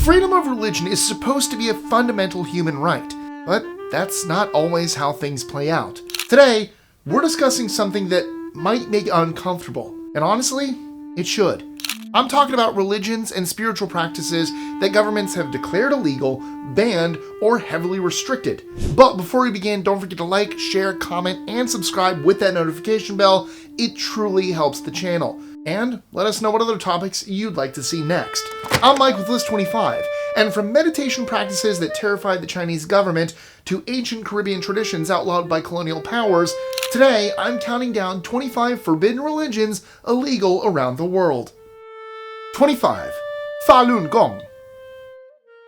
Freedom of religion is supposed to be a fundamental human right, but that's not always how things play out. Today, we're discussing something that might make you uncomfortable, and honestly, it should. I'm talking about religions and spiritual practices that governments have declared illegal, banned, or heavily restricted. But before we begin, don't forget to like, share, comment, and subscribe with that notification bell. It truly helps the channel. And let us know what other topics you'd like to see next. I'm Mike with List 25, and from meditation practices that terrified the Chinese government to ancient Caribbean traditions outlawed by colonial powers, today I'm counting down 25 forbidden religions illegal around the world. 25. Falun Gong.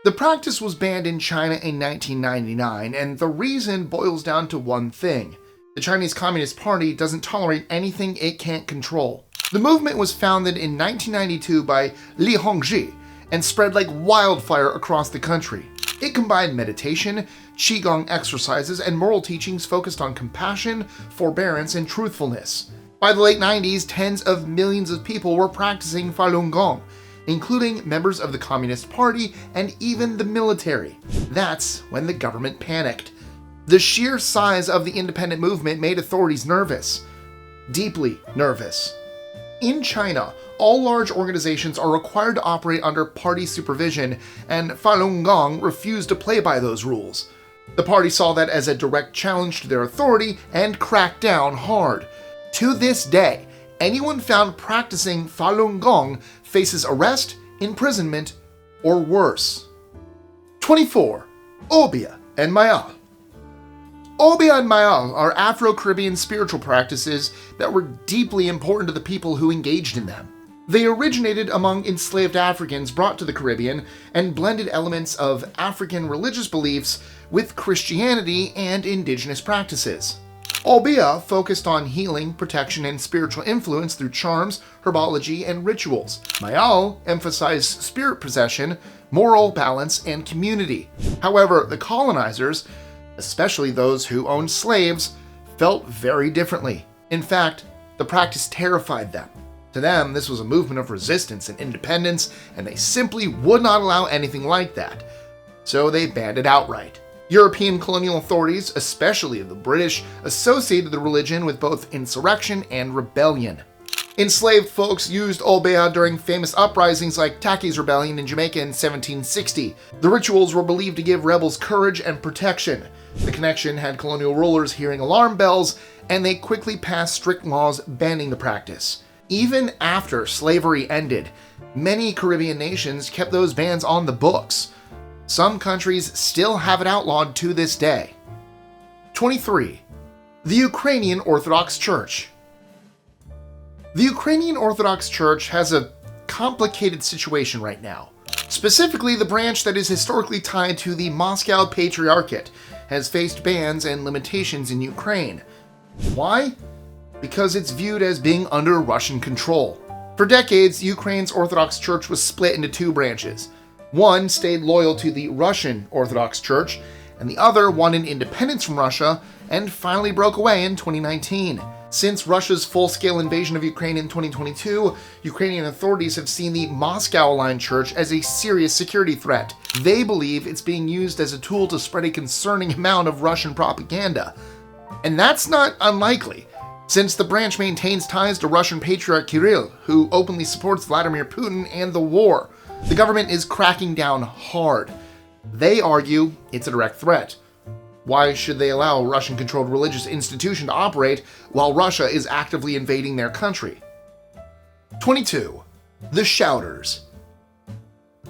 The practice was banned in China in 1999, and the reason boils down to one thing. The Chinese Communist Party doesn't tolerate anything it can't control. The movement was founded in 1992 by Li Hongzhi and spread like wildfire across the country. It combined meditation, qigong exercises, and moral teachings focused on compassion, forbearance, and truthfulness. By the late 90s, tens of millions of people were practicing Falun Gong, including members of the Communist Party and even the military. That's when the government panicked. The sheer size of the independent movement made authorities nervous. Deeply nervous. In China, all large organizations are required to operate under party supervision, and Falun Gong refused to play by those rules. The party saw that as a direct challenge to their authority and cracked down hard. To this day, anyone found practicing Falun Gong faces arrest, imprisonment, or worse. 24. Obeah and Myal. Obeah and Myal are Afro-Caribbean spiritual practices that were deeply important to the people who engaged in them. They originated among enslaved Africans brought to the Caribbean and blended elements of African religious beliefs with Christianity and indigenous practices. Obeah focused on healing, protection, and spiritual influence through charms, herbology, and rituals. Myal emphasized spirit possession, moral balance, and community. However, the colonizers, especially those who owned slaves, felt very differently. In fact, the practice terrified them. To them, this was a movement of resistance and independence, and they simply would not allow anything like that. So they banned it outright. European colonial authorities, especially the British, associated the religion with both insurrection and rebellion. Enslaved folks used Obeah during famous uprisings like Thuggee Rebellion in Jamaica in 1760. The rituals were believed to give rebels courage and protection. The connection had colonial rulers hearing alarm bells, and they quickly passed strict laws banning the practice. Even after slavery ended, many Caribbean nations kept those bans on the books. Some countries still have it outlawed to this day. 23. The Ukrainian Orthodox Church. The Ukrainian Orthodox Church has a complicated situation right now. Specifically, the branch that is historically tied to the Moscow Patriarchate has faced bans and limitations in Ukraine. Why? Because it's viewed as being under Russian control. For decades, Ukraine's Orthodox Church was split into two branches. One stayed loyal to the Russian Orthodox Church, and the other wanted independence from Russia and finally broke away in 2019. Since Russia's full-scale invasion of Ukraine in 2022, Ukrainian authorities have seen the Moscow-aligned church as a serious security threat. They believe it's being used as a tool to spread a concerning amount of Russian propaganda. And that's not unlikely, since the branch maintains ties to Russian Patriarch Kirill, who openly supports Vladimir Putin and the war. The government is cracking down hard. They argue it's a direct threat. Why should they allow a Russian-controlled religious institution to operate while Russia is actively invading their country? 22. The Shouters.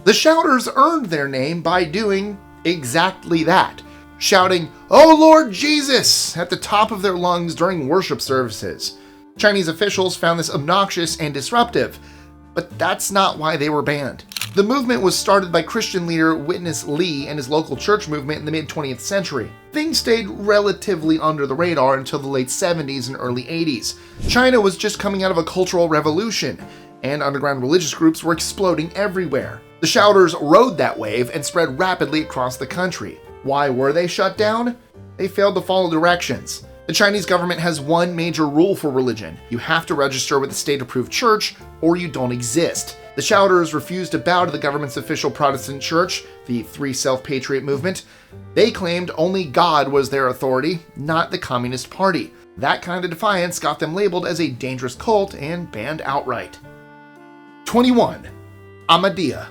The Shouters earned their name by doing exactly that, shouting, "Oh Lord Jesus!" at the top of their lungs during worship services. Chinese officials found this obnoxious and disruptive, but that's not why they were banned. The movement was started by Christian leader Witness Lee and his local church movement in the mid-20th century. Things stayed relatively under the radar until the late 70s and early 80s. China was just coming out of a cultural revolution, and underground religious groups were exploding everywhere. The Shouters rode that wave and spread rapidly across the country. Why were they shut down? They failed to follow directions. The Chinese government has one major rule for religion. You have to register with a state-approved church, or you don't exist. The shouters refused to bow to the government's official Protestant church, the Three Self-Patriot movement. They claimed only God was their authority, not the Communist Party. That kind of defiance got them labeled as a dangerous cult and banned outright. 21. Ahmadiyya.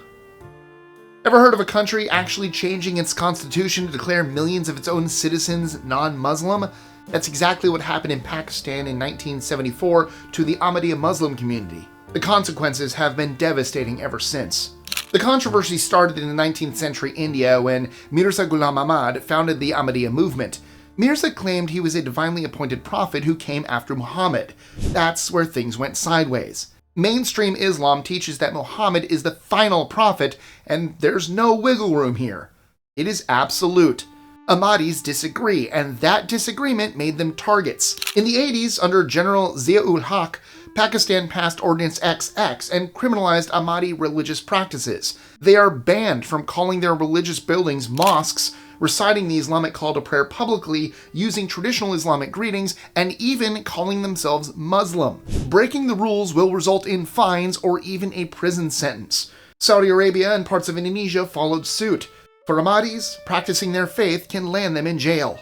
Ever heard of a country actually changing its constitution to declare millions of its own citizens non-Muslim? That's exactly what happened in Pakistan in 1974 to the Ahmadiyya Muslim community. The consequences have been devastating ever since. The controversy started in the 19th century India when Mirza Ghulam Ahmad founded the Ahmadiyya movement. Mirza claimed he was a divinely appointed prophet who came after Muhammad. That's where things went sideways. Mainstream Islam teaches that Muhammad is the final prophet, and there's no wiggle room here. It is absolute. Ahmadis disagree, and that disagreement made them targets. In the 80s, under General Zia-ul-Haq, Pakistan passed Ordinance XX and criminalized Ahmadi religious practices. They are banned from calling their religious buildings mosques, reciting the Islamic call to prayer publicly, using traditional Islamic greetings, and even calling themselves Muslim. Breaking the rules will result in fines or even a prison sentence. Saudi Arabia and parts of Indonesia followed suit. For Ahmadis, practicing their faith can land them in jail.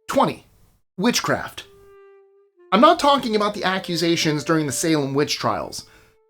20. Witchcraft. I'm not talking about the accusations during the Salem witch trials.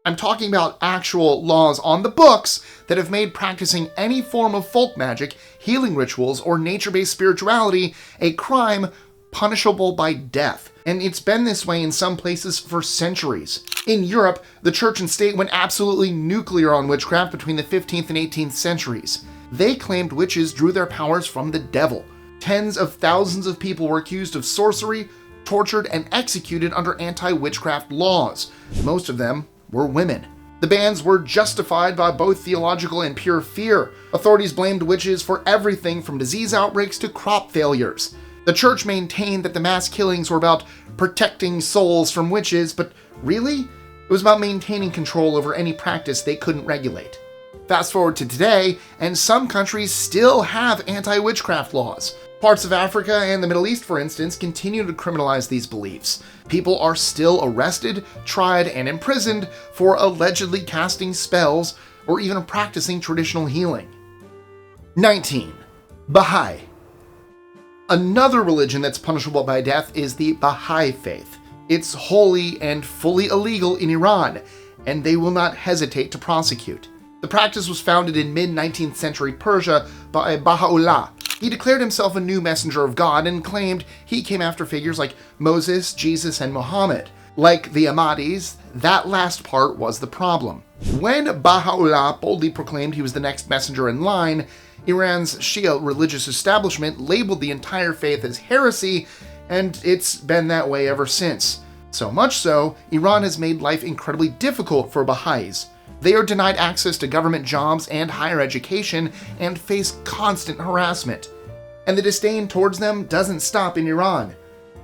I'm talking about actual laws on the books that have made practicing any form of folk magic, healing rituals, or nature-based spirituality a crime punishable by death. And it's been this way in some places for centuries. In Europe, the church and state went absolutely nuclear on witchcraft between the 15th and 18th centuries. They claimed witches drew their powers from the devil. Tens of thousands of people were accused of sorcery, tortured, and executed under anti-witchcraft laws. Most of them were women. The bans were justified by both theological and pure fear. Authorities blamed witches for everything from disease outbreaks to crop failures. The church maintained that the mass killings were about protecting souls from witches, but really, it was about maintaining control over any practice they couldn't regulate. Fast forward to today, and some countries still have anti-witchcraft laws. Parts of Africa and the Middle East, for instance, continue to criminalize these beliefs. People are still arrested, tried, and imprisoned for allegedly casting spells or even practicing traditional healing. 19. Bahá'í. Another religion that's punishable by death is the Bahá'í faith. It's wholly and fully illegal in Iran, and they will not hesitate to prosecute. The practice was founded in mid-19th century Persia by Baha'u'llah. He declared himself a new messenger of God and claimed he came after figures like Moses, Jesus, and Muhammad. Like the Ahmadis, that last part was the problem. When Baha'u'llah boldly proclaimed he was the next messenger in line, Iran's Shia religious establishment labeled the entire faith as heresy, and it's been that way ever since. So much so, Iran has made life incredibly difficult for Baha'is. They are denied access to government jobs and higher education and face constant harassment. And the disdain towards them doesn't stop in Iran.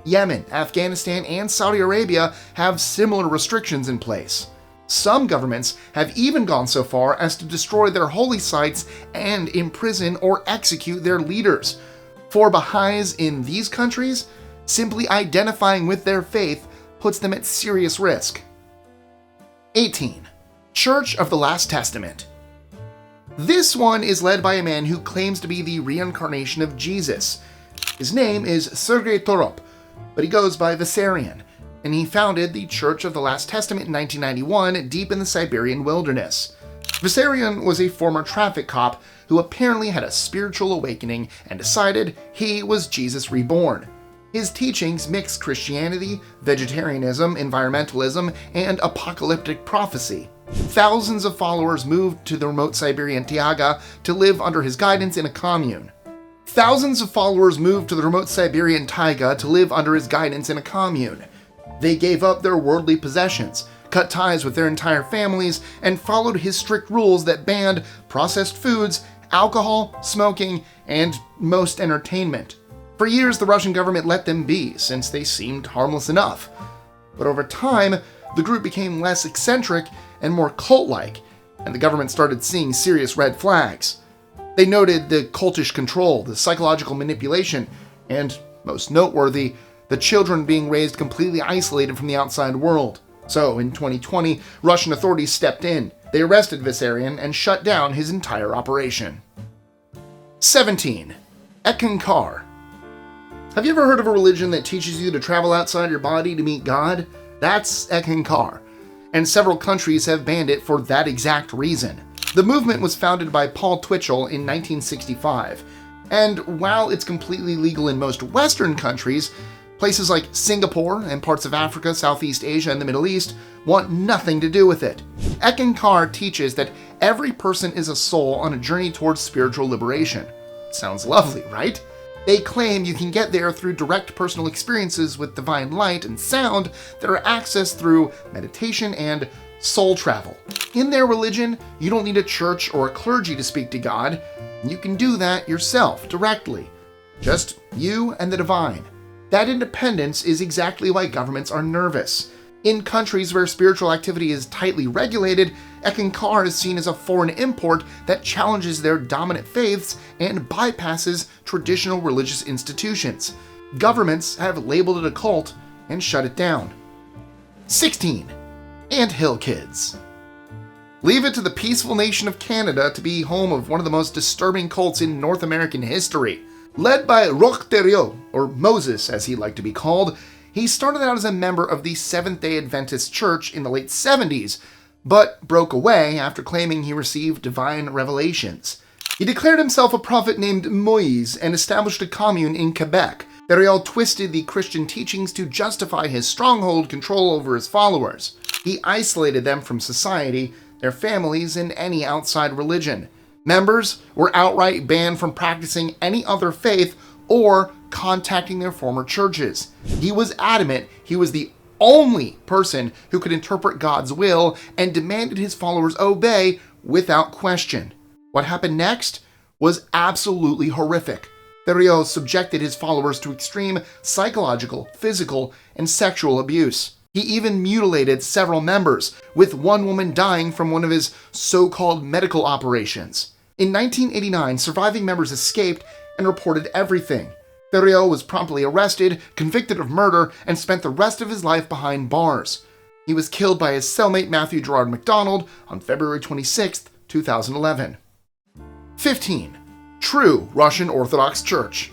Yemen, Afghanistan, and Saudi Arabia have similar restrictions in place. Some governments have even gone so far as to destroy their holy sites and imprison or execute their leaders. For Baha'is in these countries, simply identifying with their faith puts them at serious risk. 18. Church of the Last Testament. This one is led by a man who claims to be the reincarnation of Jesus. His name is Sergei Torop, but he goes by Vissarion, and he founded the Church of the Last Testament in 1991 deep in the Siberian wilderness. Vissarion was a former traffic cop who apparently had a spiritual awakening and decided he was Jesus reborn. His teachings mix Christianity, vegetarianism, environmentalism, and apocalyptic prophecy. Thousands of followers moved to the remote Siberian taiga to live under his guidance in a commune. They gave up their worldly possessions, cut ties with their entire families, and followed his strict rules that banned processed foods, alcohol, smoking, and most entertainment. For years, the Russian government let them be, since they seemed harmless enough. But over time, the group became less eccentric and more cult-like, and the government started seeing serious red flags. They noted the cultish control, the psychological manipulation, and, most noteworthy, the children being raised completely isolated from the outside world. So, in 2020, Russian authorities stepped in. They arrested Vissarion and shut down his entire operation. 17. Eckankar. Have you ever heard of a religion that teaches you to travel outside your body to meet God? That's Eckankar, and several countries have banned it for that exact reason. The movement was founded by Paul Twitchell in 1965, and while it's completely legal in most Western countries, places like Singapore and parts of Africa, Southeast Asia, and the Middle East want nothing to do with it. Eckankar teaches that every person is a soul on a journey towards spiritual liberation. Sounds lovely, right? They claim you can get there through direct personal experiences with divine light and sound that are accessed through meditation and soul travel. In their religion, you don't need a church or a clergy to speak to God. You can do that yourself, directly. Just you and the divine. That independence is exactly why governments are nervous. In countries where spiritual activity is tightly regulated, Eckankar is seen as a foreign import that challenges their dominant faiths and bypasses traditional religious institutions. Governments have labeled it a cult and shut it down. 16. Anthill Kids. Leave it to the peaceful nation of Canada to be home of one of the most disturbing cults in North American history. Led by Roch Thériault, or Moses as he liked to be called, he started out as a member of the Seventh-day Adventist Church in the late 70s, but broke away after claiming he received divine revelations. He declared himself a prophet named Moïse and established a commune in Quebec. Thériault twisted the Christian teachings to justify his stronghold control over his followers. He isolated them from society, their families, and any outside religion. Members were outright banned from practicing any other faith or contacting their former churches. He was adamant he was the only person who could interpret God's will and demanded his followers obey without question. What happened next was absolutely horrific. Thériault subjected his followers to extreme psychological, physical, and sexual abuse. He even mutilated several members, with one woman dying from one of his so-called medical operations. In 1989, surviving members escaped and reported everything. Thériault was promptly arrested, convicted of murder, and spent the rest of his life behind bars. He was killed by his cellmate Matthew Gerard MacDonald on February 26, 2011. 15. True Russian Orthodox Church.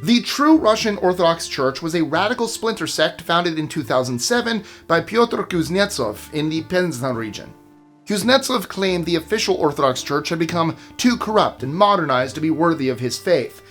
The True Russian Orthodox Church was a radical splinter sect founded in 2007 by Pyotr Kuznetsov in the Penza region. Kuznetsov claimed the official Orthodox Church had become too corrupt and modernized to be worthy of his faith.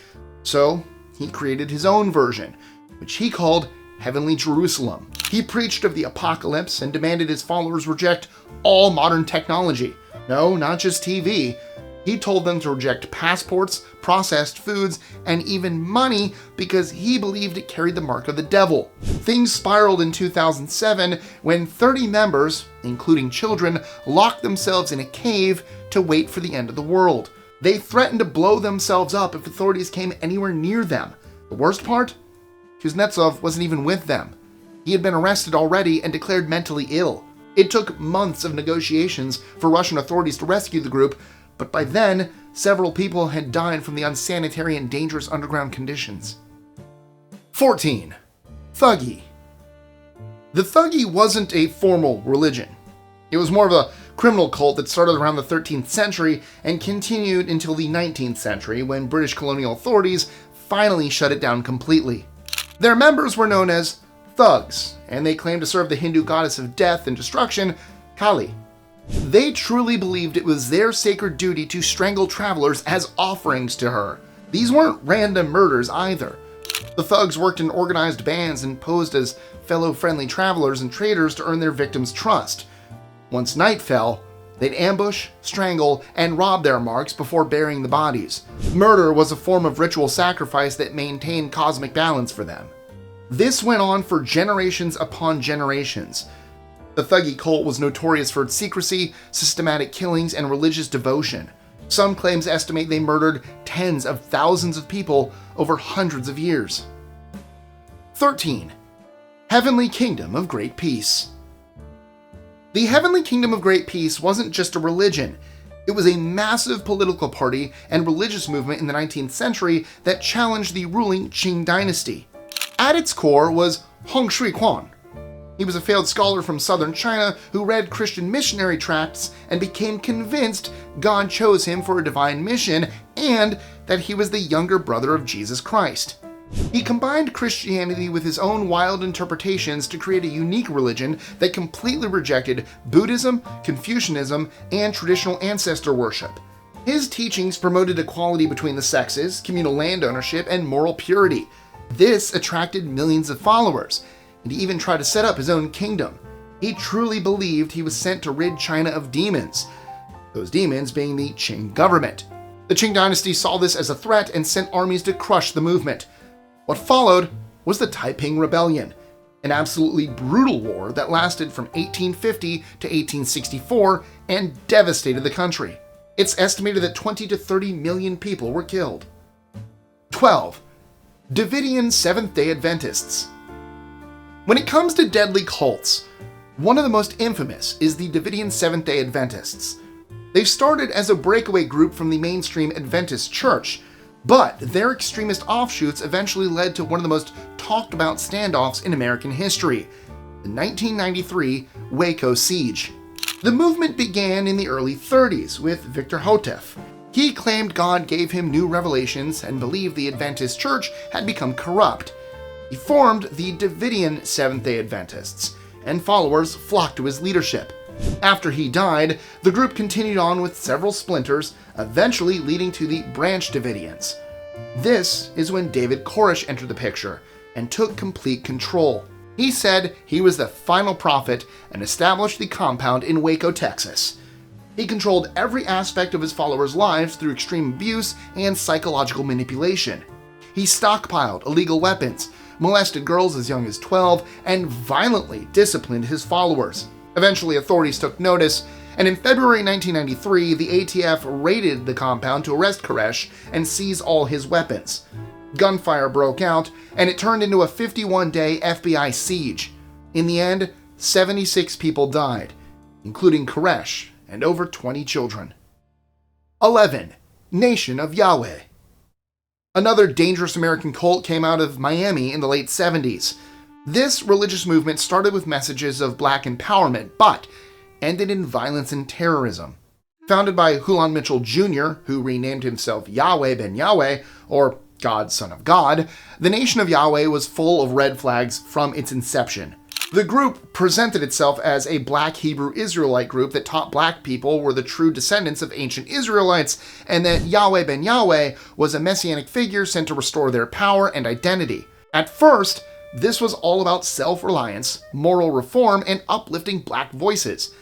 So, he created his own version, which he called Heavenly Jerusalem. He preached of the apocalypse and demanded his followers reject all modern technology. No, not just TV. He told them to reject passports, processed foods, and even money because he believed it carried the mark of the devil. Things spiraled in 2007 when 30 members, including children, locked themselves in a cave to wait for the end of the world. They threatened to blow themselves up if authorities came anywhere near them. The worst part? Kuznetsov wasn't even with them. He had been arrested already and declared mentally ill. It took months of negotiations for Russian authorities to rescue the group, but by then, several people had died from the unsanitary and dangerous underground conditions. 14. Thuggee. The Thuggee wasn't a formal religion. It was more of a criminal cult that started around the 13th century and continued until the 19th century when British colonial authorities finally shut it down completely. Their members were known as thugs, and they claimed to serve the Hindu goddess of death and destruction, Kali. They truly believed it was their sacred duty to strangle travelers as offerings to her. These weren't random murders either. The thugs worked in organized bands and posed as fellow friendly travelers and traders to earn their victims' trust. Once night fell, they'd ambush, strangle, and rob their marks before burying the bodies. Murder was a form of ritual sacrifice that maintained cosmic balance for them. This went on for generations upon generations. The Thuggee cult was notorious for its secrecy, systematic killings, and religious devotion. Some claims estimate they murdered tens of thousands of people over hundreds of years. 13. Heavenly Kingdom of Great Peace. The Heavenly Kingdom of Great Peace wasn't just a religion. It was a massive political party and religious movement in the 19th century that challenged the ruling Qing dynasty. At its core was Hong Shui Quan, He was a failed scholar from southern China who read Christian missionary tracts and became convinced God chose him for a divine mission and that he was the younger brother of Jesus Christ. He combined Christianity with his own wild interpretations to create a unique religion that completely rejected Buddhism, Confucianism, and traditional ancestor worship. His teachings promoted equality between the sexes, communal land ownership, and moral purity. This attracted millions of followers, and he even tried to set up his own kingdom. He truly believed he was sent to rid China of demons, those demons being the Qing government. The Qing dynasty saw this as a threat and sent armies to crush the movement. What followed was the Taiping Rebellion, an absolutely brutal war that lasted from 1850 to 1864 and devastated the country. It's estimated that 20 to 30 million people were killed. 12. Davidian Seventh-day Adventists. When it comes to deadly cults, one of the most infamous is the Davidian Seventh-day Adventists. They started as a breakaway group from the mainstream Adventist church, but their extremist offshoots eventually led to one of the most talked about standoffs in American history, the 1993 Waco siege. The movement began in the early 30s with Victor Houteff. He claimed God gave him new revelations and believed the Adventist church had become corrupt. He formed the Davidian Seventh-day Adventists, and followers flocked to his leadership. After he died, the group continued on with several splinters, eventually leading to the Branch Davidians. This is when David Koresh entered the picture and took complete control. He said he was the final prophet and established the compound in Waco, Texas. He controlled every aspect of his followers' lives through extreme abuse and psychological manipulation. He stockpiled illegal weapons, molested girls as young as 12, and violently disciplined his followers. Eventually, authorities took notice, and in February 1993, the ATF raided the compound to arrest Koresh and seize all his weapons. Gunfire broke out, and it turned into a 51-day FBI siege. In the end, 76 people died, including Koresh and over 20 children. 11. Nation of Yahweh. Another dangerous American cult came out of Miami in the late 70s. This religious movement started with messages of black empowerment, but ended in violence and terrorism. Founded by Hulan Mitchell Jr., who renamed himself Yahweh ben Yahweh, or God, Son of God, the Nation of Yahweh was full of red flags from its inception. The group presented itself as a black Hebrew Israelite group that taught black people were the true descendants of ancient Israelites, and that Yahweh ben Yahweh was a messianic figure sent to restore their power and identity. At first, this was all about self-reliance, moral reform, and uplifting black voices.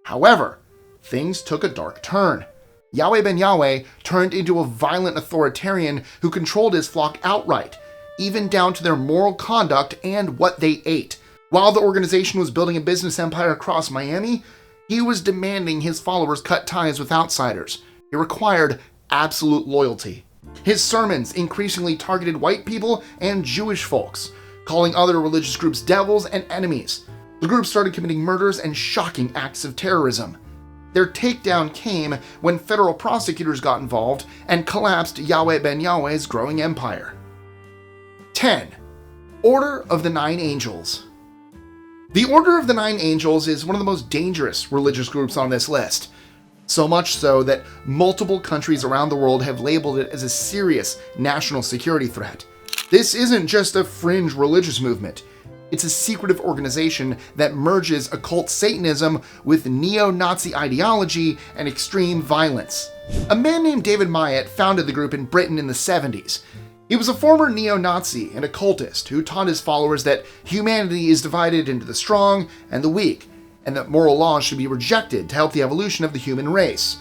However, things took a dark turn. Yahweh ben Yahweh turned into a violent authoritarian who controlled his flock outright, even down to their moral conduct and what they ate. While the organization was building a business empire across Miami, he was demanding his followers cut ties with outsiders. It required absolute loyalty. His sermons increasingly targeted white people and Jewish folks, calling other religious groups devils and enemies. The group started committing murders and shocking acts of terrorism. Their takedown came when federal prosecutors got involved and collapsed Yahweh ben Yahweh's growing empire. 10. Order of the Nine Angels. The Order of the Nine Angels is one of the most dangerous religious groups on this list. So much so that multiple countries around the world have labeled it as a serious national security threat. This isn't just a fringe religious movement. It's a secretive organization that merges occult Satanism with neo-Nazi ideology and extreme violence. A man named David Myatt founded the group in Britain in the 70s. He was a former neo-Nazi and occultist who taught his followers that humanity is divided into the strong and the weak, and that moral laws should be rejected to help the evolution of the human race.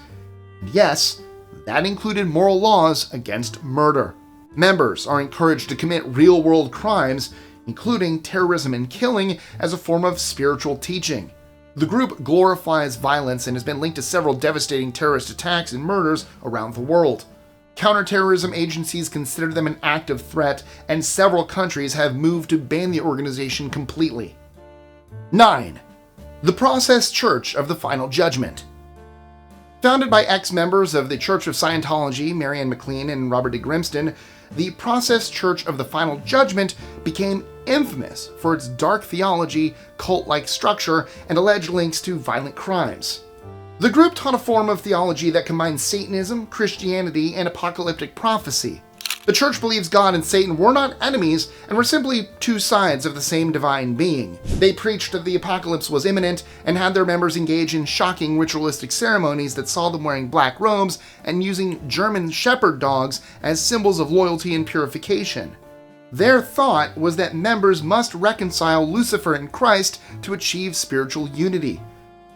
And yes, that included moral laws against murder. Members are encouraged to commit real-world crimes, including terrorism and killing, as a form of spiritual teaching. The group glorifies violence and has been linked to several devastating terrorist attacks and murders around the world. Counterterrorism agencies consider them an active threat, and several countries have moved to ban the organization completely. 9. The Process Church of the Final Judgment. Founded by ex-members of the Church of Scientology, Marianne McLean and Robert D. Grimston, the Process Church of the Final Judgment became infamous for its dark theology, cult-like structure, and alleged links to violent crimes. The group taught a form of theology that combined Satanism, Christianity, and apocalyptic prophecy. The church believes God and Satan were not enemies and were simply two sides of the same divine being. They preached that the apocalypse was imminent and had their members engage in shocking ritualistic ceremonies that saw them wearing black robes and using German shepherd dogs as symbols of loyalty and purification. Their thought was that members must reconcile Lucifer and Christ to achieve spiritual unity.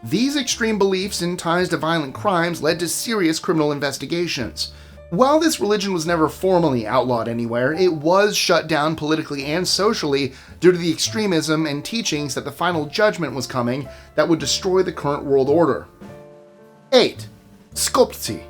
These extreme beliefs and ties to violent crimes led to serious criminal investigations. While this religion was never formally outlawed anywhere, it was shut down politically and socially due to the extremism and teachings that the final judgment was coming that would destroy the current world order. 8. Skoptsy.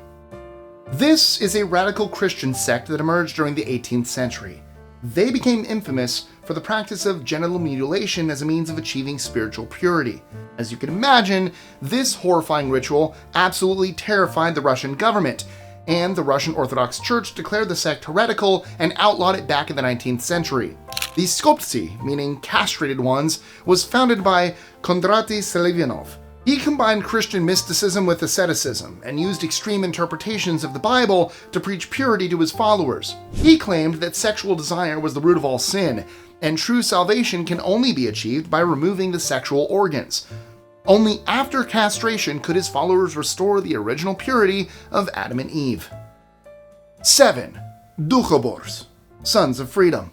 This is a radical Christian sect that emerged during the 18th century. They became infamous for the practice of genital mutilation as a means of achieving spiritual purity. As you can imagine, this horrifying ritual absolutely terrified the Russian government, and the Russian Orthodox Church declared the sect heretical and outlawed it back in the 19th century. The Skoptsy, meaning castrated ones, was founded by Kondraty Selivanov. He combined Christian mysticism with asceticism and used extreme interpretations of the Bible to preach purity to his followers. He claimed that sexual desire was the root of all sin, and true salvation can only be achieved by removing the sexual organs. Only after castration could his followers restore the original purity of Adam and Eve. 7. Doukhobors, Sons of Freedom.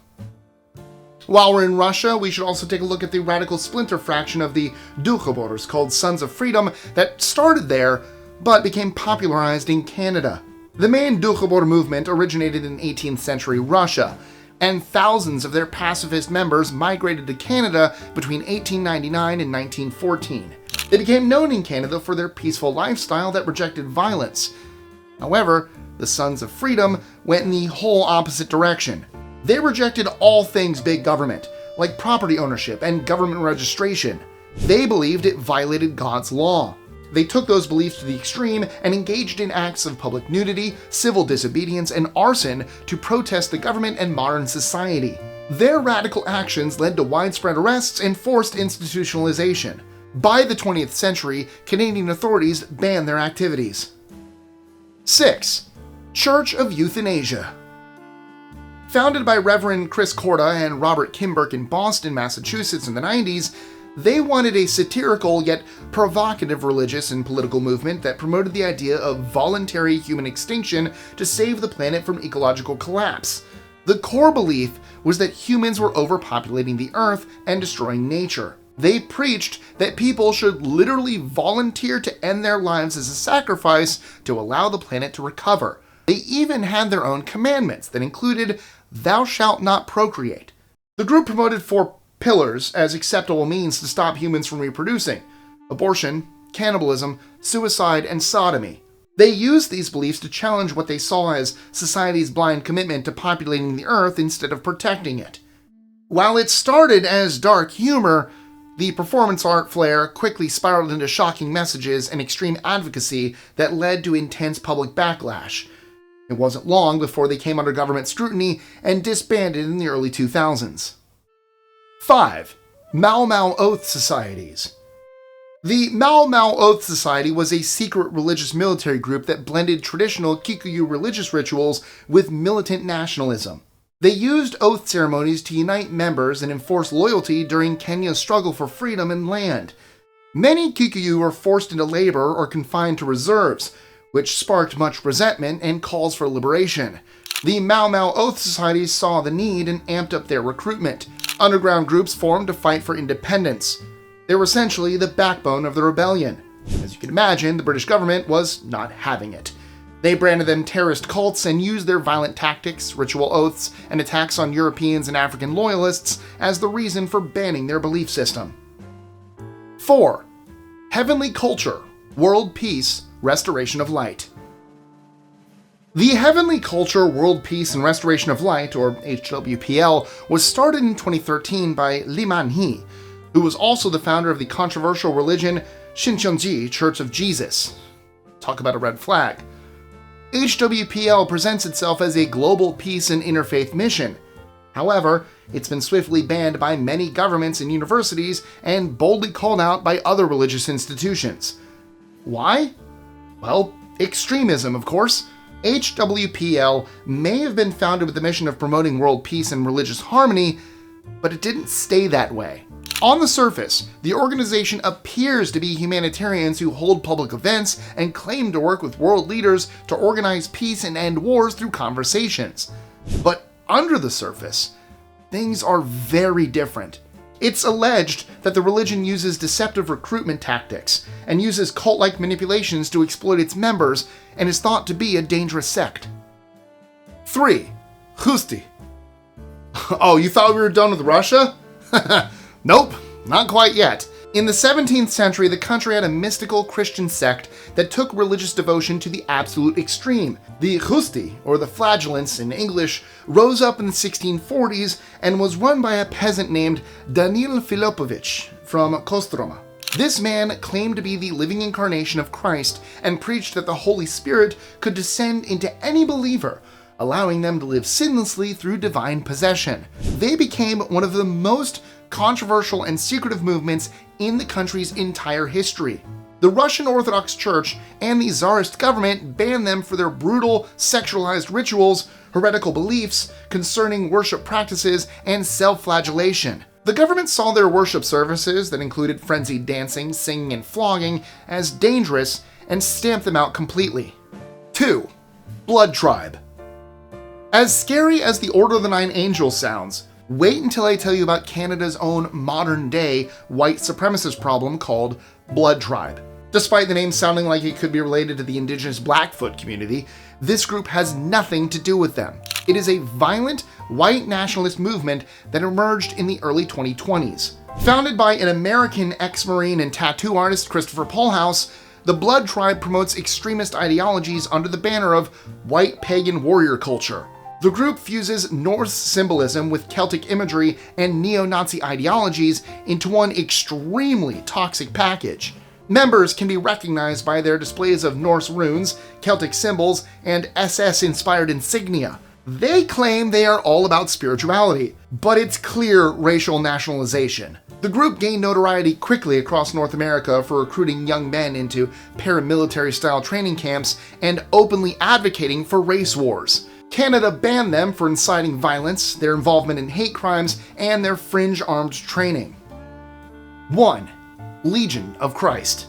While we're in Russia, we should also take a look at the radical splinter fraction of the Doukhobors called Sons of Freedom that started there but became popularized in Canada. The main Doukhobor movement originated in 18th century Russia, and thousands of their pacifist members migrated to Canada between 1899 and 1914. They became known in Canada for their peaceful lifestyle that rejected violence. However, the Sons of Freedom went in the whole opposite direction. They rejected all things big government, like property ownership and government registration. They believed it violated God's law. They took those beliefs to the extreme and engaged in acts of public nudity, civil disobedience, and arson to protest the government and modern society. Their radical actions led to widespread arrests and forced institutionalization. By the 20th century, Canadian authorities banned their activities. 6. Church of Euthanasia. Founded by Reverend Chris Korda and Robert Kimberk in Boston, Massachusetts in the 90s, they wanted a satirical yet provocative religious and political movement that promoted the idea of voluntary human extinction to save the planet from ecological collapse. The core belief was that humans were overpopulating the earth and destroying nature. They preached that people should literally volunteer to end their lives as a sacrifice to allow the planet to recover. They even had their own commandments that included, "Thou shalt not procreate." The group promoted 4 pillars as acceptable means to stop humans from reproducing: abortion, cannibalism, suicide, and sodomy. They used these beliefs to challenge what they saw as society's blind commitment to populating the earth instead of protecting it. While it started as dark humor, the performance art flair quickly spiraled into shocking messages and extreme advocacy that led to intense public backlash. It wasn't long before they came under government scrutiny and disbanded in the early 2000s. 5. Myal Myal Oath Societies. The Myal Myal Oath Society was a secret religious military group that blended traditional Kikuyu religious rituals with militant nationalism. They used oath ceremonies to unite members and enforce loyalty during Kenya's struggle for freedom and land. Many Kikuyu were forced into labor or confined to reserves, which sparked much resentment and calls for liberation. The Myal Myal Oath Societies saw the need and amped up their recruitment. Underground groups formed to fight for independence. They were essentially the backbone of the rebellion. As you can imagine, the British government was not having it. They branded them terrorist cults and used their violent tactics, ritual oaths, and attacks on Europeans and African loyalists as the reason for banning their belief system. 4. Heavenly Culture, World Peace, Restoration of Light. The Heavenly Culture, World Peace, and Restoration of Light, or HWPL, was started in 2013 by Liman He, who was also the founder of the controversial religion Shincheonji Church of Jesus. Talk about a red flag. HWPL presents itself as a global peace and interfaith mission. However, it's been swiftly banned by many governments and universities and boldly called out by other religious institutions. Why? Well, extremism, of course. HWPL may have been founded with the mission of promoting world peace and religious harmony, but it didn't stay that way. On the surface, the organization appears to be humanitarians who hold public events and claim to work with world leaders to organize peace and end wars through conversations. But under the surface, things are very different. It's alleged that the religion uses deceptive recruitment tactics and uses cult-like manipulations to exploit its members and is thought to be a dangerous sect. 3. Khlysty. Oh, you thought we were done with Russia? Nope, not quite yet. In the 17th century, the country had a mystical Christian sect that took religious devotion to the absolute extreme. The Khlysty, or the Flagellants in English, rose up in the 1640s and was run by a peasant named Danil Filipovich from Kostroma. This man claimed to be the living incarnation of Christ and preached that the Holy Spirit could descend into any believer, allowing them to live sinlessly through divine possession. They became one of the most controversial and secretive movements in the country's entire history. The Russian Orthodox Church and the Tsarist government banned them for their brutal, sexualized rituals, heretical beliefs concerning worship practices, and self-flagellation. The government saw their worship services that included frenzied dancing, singing, and flogging as dangerous and stamped them out completely. 2. Blood Tribe. As scary as the Order of the Nine Angels sounds, wait until I tell you about Canada's own modern-day white supremacist problem called Blood Tribe. Despite the name sounding like it could be related to the indigenous Blackfoot community, this group has nothing to do with them. It is a violent, white nationalist movement that emerged in the early 2020s. Founded by an American ex-Marine and tattoo artist Christopher Pohlhaus, the Blood Tribe promotes extremist ideologies under the banner of white pagan warrior culture. The group fuses Norse symbolism with Celtic imagery and neo-Nazi ideologies into one extremely toxic package. Members can be recognized by their displays of Norse runes, Celtic symbols, and SS-inspired insignia. They claim they are all about spirituality, but it's clear racial nationalization. The group gained notoriety quickly across North America for recruiting young men into paramilitary-style training camps and openly advocating for race wars. Canada banned them for inciting violence, their involvement in hate crimes, and their fringe armed training. 1. Legion of Christ.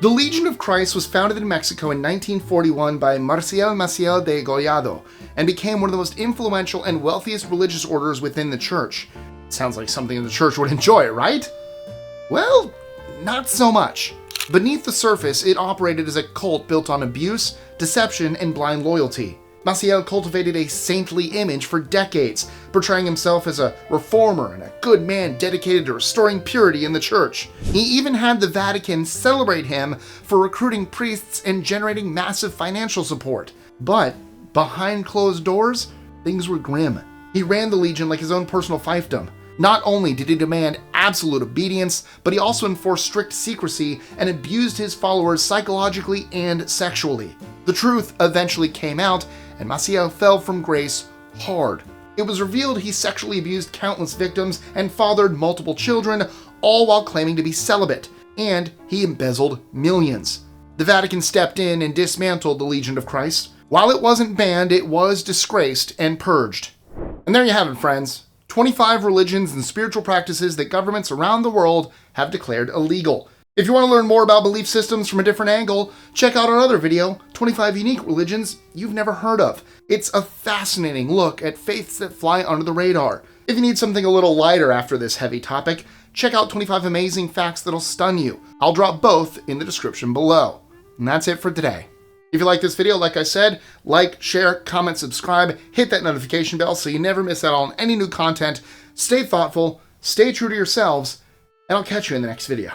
The Legion of Christ was founded in Mexico in 1941 by Marcial Maciel de Gollado and became one of the most influential and wealthiest religious orders within the church. Sounds like something the church would enjoy, right? Well, not so much. Beneath the surface, it operated as a cult built on abuse, deception, and blind loyalty. Maciel cultivated a saintly image for decades, portraying himself as a reformer and a good man dedicated to restoring purity in the church. He even had the Vatican celebrate him for recruiting priests and generating massive financial support. But behind closed doors, things were grim. He ran the Legion like his own personal fiefdom. Not only did he demand absolute obedience, but he also enforced strict secrecy and abused his followers psychologically and sexually. The truth eventually came out, and Maciel fell from grace hard. It was revealed he sexually abused countless victims and fathered multiple children, all while claiming to be celibate, and he embezzled millions. The Vatican stepped in and dismantled the Legion of Christ. While it wasn't banned, it was disgraced and purged. And there you have it, friends. 25 religions and spiritual practices that governments around the world have declared illegal. If you want to learn more about belief systems from a different angle, check out our other video, 25 Unique Religions You've Never Heard Of. It's a fascinating look at faiths that fly under the radar. If you need something a little lighter after this heavy topic, check out 25 Amazing Facts That'll Stun You. I'll drop both in the description below. And that's it for today. If you like this video, like I said, like, share, comment, subscribe, hit that notification bell so you never miss out on any new content. Stay thoughtful, stay true to yourselves, and I'll catch you in the next video.